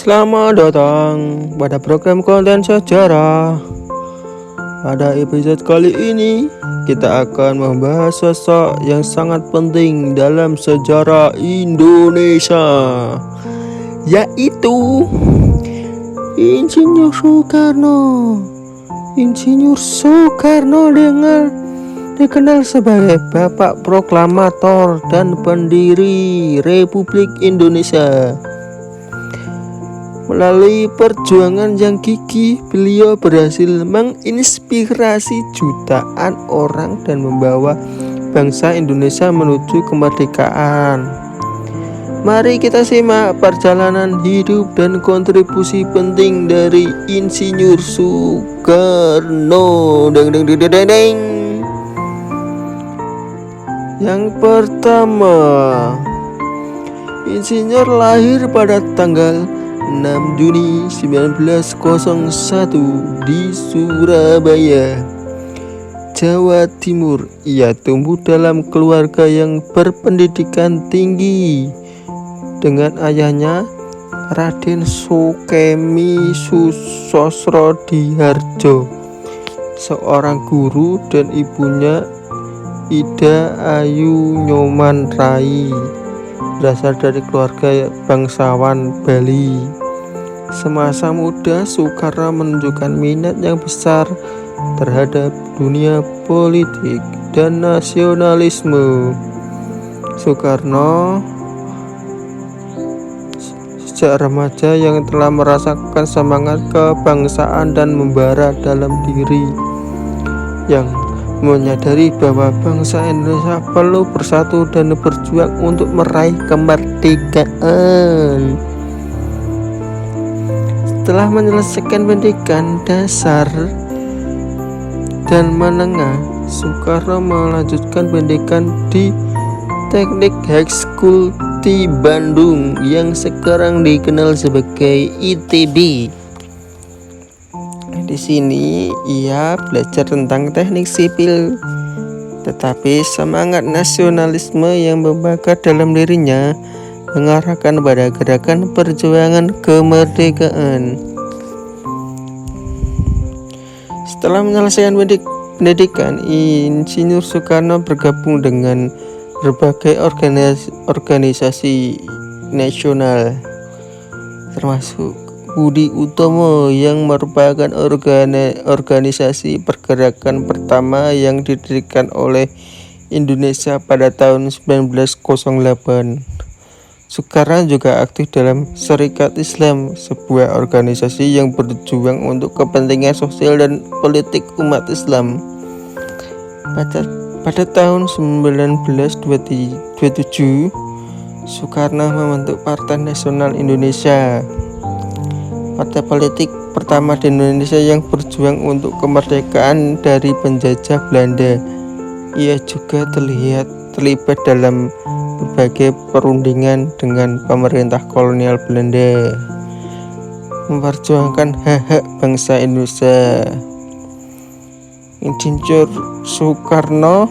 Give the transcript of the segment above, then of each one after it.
Selamat datang pada program konten sejarah. Pada episode kali ini kita akan membahas sosok yang sangat penting dalam sejarah Indonesia, yaitu Insinyur Soekarno. Insinyur Soekarno dikenal sebagai Bapak Proklamator dan pendiri Republik Indonesia. Melalui perjuangan yang gigih, beliau berhasil menginspirasi jutaan orang dan membawa bangsa Indonesia menuju kemerdekaan. Mari kita simak perjalanan hidup dan kontribusi penting dari Insinyur Soekarno. Yang pertama, Insinyur lahir pada tanggal 6 Juni 1901 di Surabaya, Jawa Timur. Ia tumbuh dalam keluarga yang berpendidikan tinggi dengan ayahnya Raden Sukemi Susosrodiharjo, seorang guru, dan ibunya Ida Ayu Nyoman Rai, berasal dari keluarga bangsawan Bali. Semasa muda, Soekarno menunjukkan minat yang besar terhadap dunia politik dan nasionalisme. Soekarno sejak remaja yang telah merasakan semangat kebangsaan dan membara dalam diri, yang menyadari bahwa bangsa Indonesia perlu bersatu dan berjuang untuk meraih kemerdekaan. Setelah menyelesaikan pendidikan dasar dan menengah, Soekarno melanjutkan pendidikan di Teknik High School di Bandung yang sekarang dikenal sebagai ITB. Di sini ia belajar tentang teknik sipil, tetapi semangat nasionalisme yang membakar dalam dirinya mengarahkan pada gerakan perjuangan kemerdekaan. Setelah menyelesaikan pendidikan, Insinyur Soekarno bergabung dengan berbagai organisasi nasional, termasuk Budi Utomo yang merupakan organisasi pergerakan pertama yang didirikan oleh Indonesia pada tahun 1908. Soekarno juga aktif dalam Serikat Islam, sebuah organisasi yang berjuang untuk kepentingan sosial dan politik umat Islam. Pada tahun 1927, Soekarno membentuk Partai Nasional Indonesia, partai politik pertama di Indonesia yang berjuang untuk kemerdekaan dari penjajah Belanda. Ia juga terlibat dalam berbagai perundingan dengan pemerintah kolonial Belanda, memperjuangkan hak-hak bangsa Indonesia. Insinyur Soekarno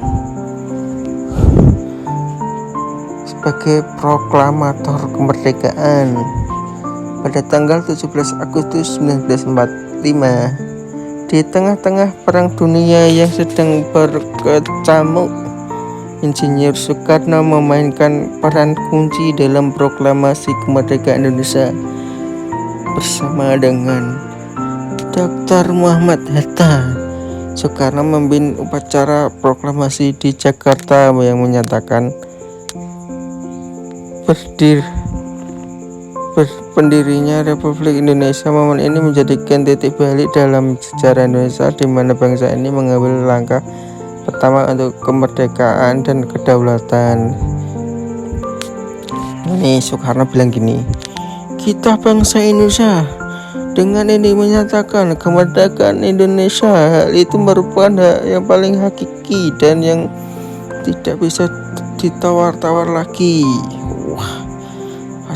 sebagai proklamator kemerdekaan pada tanggal 17 Agustus 1945, di tengah-tengah Perang Dunia yang sedang berkecamuk, Insinyur Soekarno memainkan peran kunci dalam proklamasi kemerdekaan Indonesia bersama dengan Dr. Muhammad Hatta. Soekarno memimpin upacara proklamasi di Jakarta yang menyatakan pendirinya Republik Indonesia. Momen ini menjadikan titik balik dalam sejarah Indonesia, di mana bangsa ini mengambil langkah pertama untuk kemerdekaan dan kedaulatan. Ini Soekarno bilang gini, kita bangsa Indonesia dengan ini menyatakan kemerdekaan Indonesia. Hal itu merupakan hak yang paling hakiki dan yang tidak bisa ditawar-tawar lagi. Wah,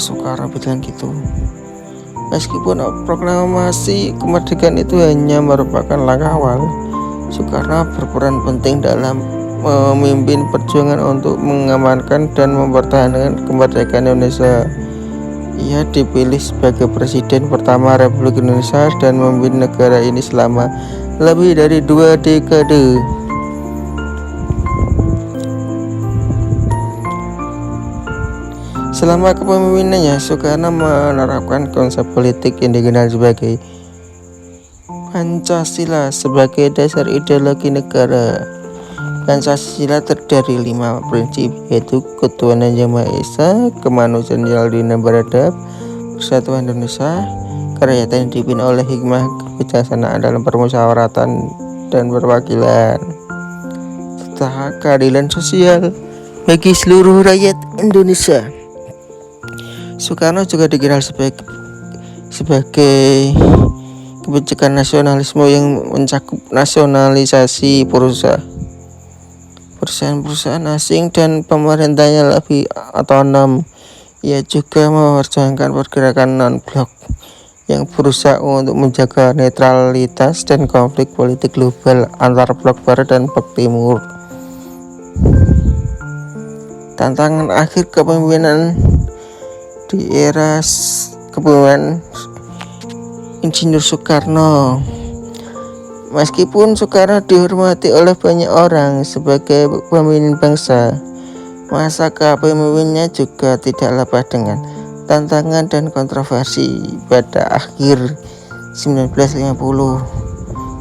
Soekarno bilang gitu. Meskipun proklamasi kemerdekaan itu hanya merupakan langkah awal, Soekarno berperan penting dalam memimpin perjuangan untuk mengamankan dan mempertahankan kemerdekaan Indonesia. Ia dipilih sebagai Presiden pertama Republik Indonesia dan memimpin negara ini selama lebih dari 2 dekade. Selama kepemimpinannya, Soekarno menerapkan konsep politik yang dikenal sebagai Pancasila sebagai dasar ideologi negara. Pancasila terdiri 5 prinsip, yaitu ketuhanan Yang Maha Esa, kemanusiaan yang adil dan beradab, persatuan Indonesia, kerakyatan yang dipimpin oleh hikmah kebijaksanaan dalam permusyawaratan dan perwakilan, serta keadilan sosial bagi seluruh rakyat Indonesia. Soekarno juga dikenal sebagai kebijakan nasionalisme yang mencakup nasionalisasi perusahaan asing dan pemerintahnya lebih otonom. Ia juga memperjuangkan pergerakan non-blok yang berusaha untuk menjaga netralitas dan konflik politik global antar blok barat dan blok timur. Tantangan akhir kepemimpinan di era kepemimpinan Insinyur Soekarno. Meskipun Soekarno dihormati oleh banyak orang sebagai pemimpin bangsa, masa kepemimpinannya juga tidak lepas dengan tantangan dan kontroversi. Pada akhir 1950,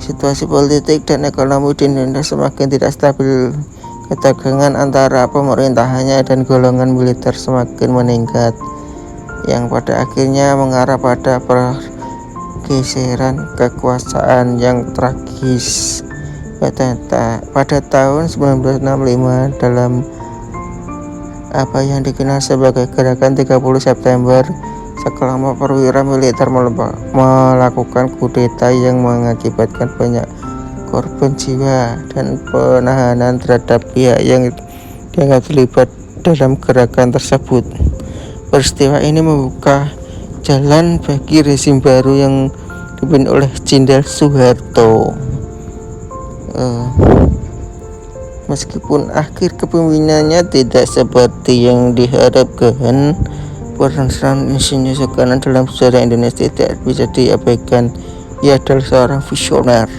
situasi politik dan ekonomi di Indonesia semakin tidak stabil. Ketegangan antara pemerintahannya dan golongan militer semakin meningkat, yang pada akhirnya mengarah pada pergeseran kekuasaan yang tragis. Pada tahun 1965, dalam apa yang dikenal sebagai Gerakan 30 September, sekelompok perwira militer melakukan kudeta yang mengakibatkan banyak korban jiwa dan penahanan terhadap pihak yang dianggap terlibat dalam gerakan tersebut. Peristiwa ini membuka jalan bagi rezim baru yang dipimpin oleh Jenderal Soeharto. Meskipun akhir kepemimpinannya tidak seperti yang diharapkan, peran Insinyur Soekarno dalam sejarah Indonesia tidak bisa diabaikan. Ia adalah seorang visioner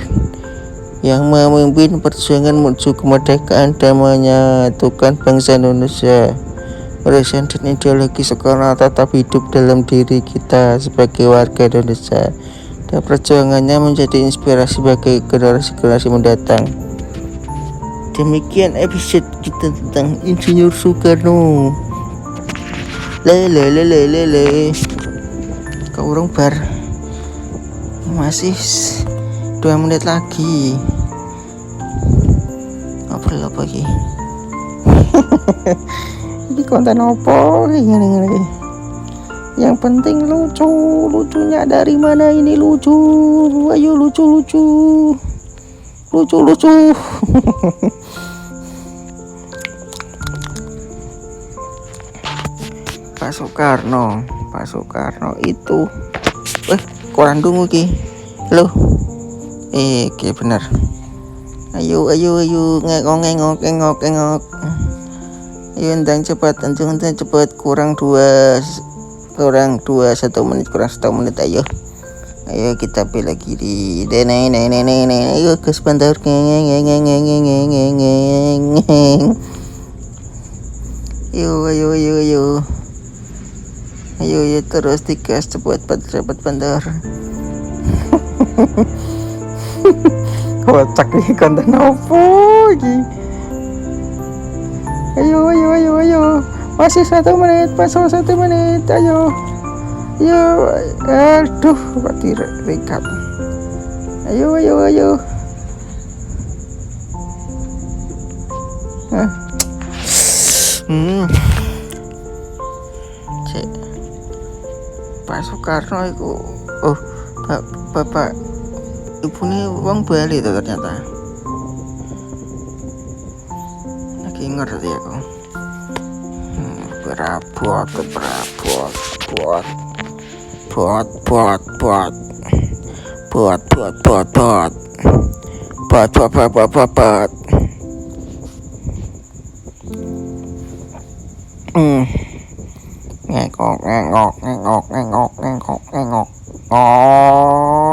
yang memimpin perjuangan menuju kemerdekaan dan menyatukan bangsa Indonesia. Warisan dan ideologi Soekarno tetap hidup dalam diri kita sebagai warga Indonesia, dan perjuangannya menjadi inspirasi bagi generasi-generasi mendatang. Demikian episode kita tentang Insinyur Soekarno. Lele. Kau orang bar masih 2 menit lagi. Apa lagi? Ini konten apa? Gini. Yang penting lucunya dari mana ini lucu? Ayo lucu. Pak Soekarno itu koran dungu ki. Loh. Oke benar. Ayo ngengok. Ayo endang cepat kurang 1 menit ayo kita bela kiri. Ayo ke sebentar. Ayo terus digas cepat bentar. Kocak nih konten apa lagi. Ayo masih 1 menit, ayo aduh mati rekat. Ayo Pak Soekarno itu bapak ibu ini wong Bali itu ternyata. Lagi ngerti aku. Berabot. Ngekok, ngekok, ngekok, ngekok, ngekok, ngekok. Oh.